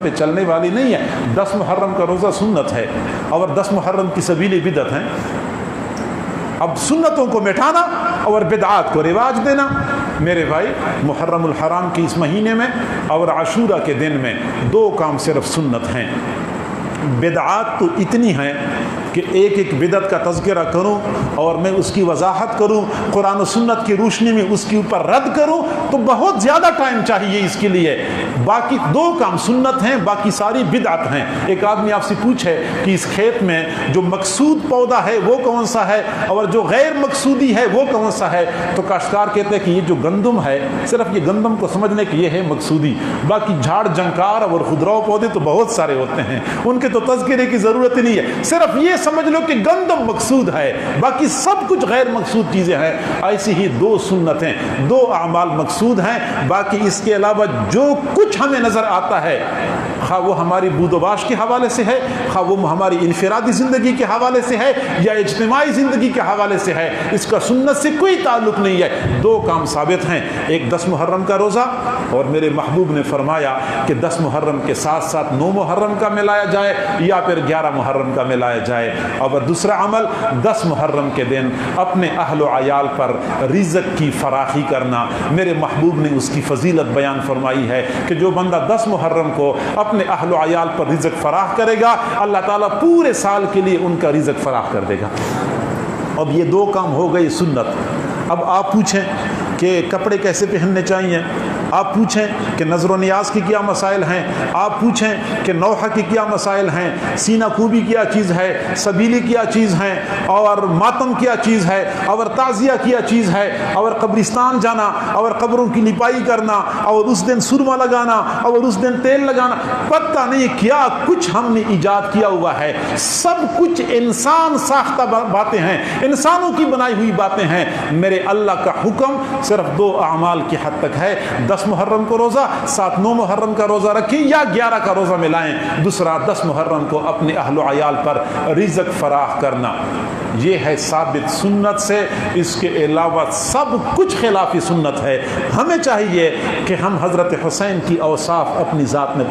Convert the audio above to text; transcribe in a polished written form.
पे चलने वाली नहीं है। 10 मुहर्रम का रोज़ा सुन्नत है और 10 मुहर्रम की सबीली बिदअत हैं। अब सुन्नतों को मिटाना और बिदआत को रिवाज देना। मेरे भाई, मुहर्रमुल हराम के इस महीने में और आशूरा के दिन में 2 काम सिर्फ सुन्नत हैं। बिदआत तो इतनी हैं कि एक एक बिदअत का तज़किरा करूं और मैं उसकी वजाहत करूं, कुरान और सुन्नत की रोशनी में उसके ऊपर रद्द करूं, तो बहुत ज़्यादा टाइम चाहिए इसके लिए। बाकी 2 काम सुन्नत हैं, बाकी सारी बिदअत हैं। एक आदमी आपसे पूछे कि इस खेत में जो मकसूद पौधा है वो कौन सा है और जो गैर मकसूदी है वो कौन सा है, तो काश्तकार कहते हैं कि ये जो गंदम है, सिर्फ ये गंदम को समझने की ये है मकसूदी, बाकी झाड़ जंकार और खुदराव पौधे तो बहुत सारे होते हैं, उनके तो तज़किरे की ज़रूरत ही नहीं है। सिर्फ ये समझ लो कि गंदम मकसूद है, बाकी सब कुछ गैर मकसूद चीज़ें हैं। ऐसी ही 2 सुन्नतें, 2 अमाल मकसूद हैं। बाकी इसके अलावा जो कुछ हमें नज़र आता है, खा वो हमारी बूदोबाश के हवाले से है, खा वो हमारी इनफरादी ज़िंदगी के हवाले से है या इज्तिमाई ज़िंदगी के हवाले से है, इसका सुन्नत से कोई ताल्लुक़ नहीं है। 2 काम साबित हैं, एक 10 मुहर्रम का रोज़ा, और मेरे महबूब ने फरमाया कि 10 मुहर्रम के साथ साथ 9 मुहर्रम का मिलाया जाए या फिर 11 मुहर्रम का मिलाया जाए। और दूसरा अमल 10 मुहर्रम के दिन अपने अहल व अयाल पर रिज़्क़ की फराखी करना। मेरे महबूब ने उसकी फजीलत बयान फरमाई है कि जो बंदा 10 मुहर्रम को अपने अहल व अयाल पर रिज़्क़ फराख करेगा, अल्लाह ताला पूरे साल के लिए उनका रिज़्क़ फराख कर देगा। अब ये 2 काम हो गए सुन्नत। अब आप पूछें कि कपड़े कैसे पहनने चाहिए, आप पूछें कि नज़र नियाज की क्या मसाइल हैं, आप पूछें कि नौहा की क्या मसाइल हैं, सीना खूबी क्या चीज़ है, सबीली क्या चीज़ है, और मातम क्या चीज़ है, और ताज़िया क्या चीज़ है, और कब्रिस्तान जाना और कब्रों की लिपाई करना और उस दिन सुरमा लगाना और उस दिन तेल लगाना, पता नहीं क्या कुछ हमने ईजाद किया हुआ है। सब कुछ इंसान साख्ता बातें हैं, इंसानों की बनाई हुई बातें हैं। मेरे अल्लाह का हुक्म सिर्फ 2 अमाल की हद तक है। 10 मुहर्रम को रोज़ा, 7 9 मुहर्रम का रोज़ा रखें या 11 का रोज़ा मिलाएं। दूसरा 10 मुहर्रम को अपने अहल व अयाल पर रिज़्क़ फराख करना। ये है साबित सुन्नत से। इसके अलावा सब कुछ खिलाफी सुन्नत है। हमें चाहिए कि हम हज़रत हुसैन की औसाफ अपनी ज़ात में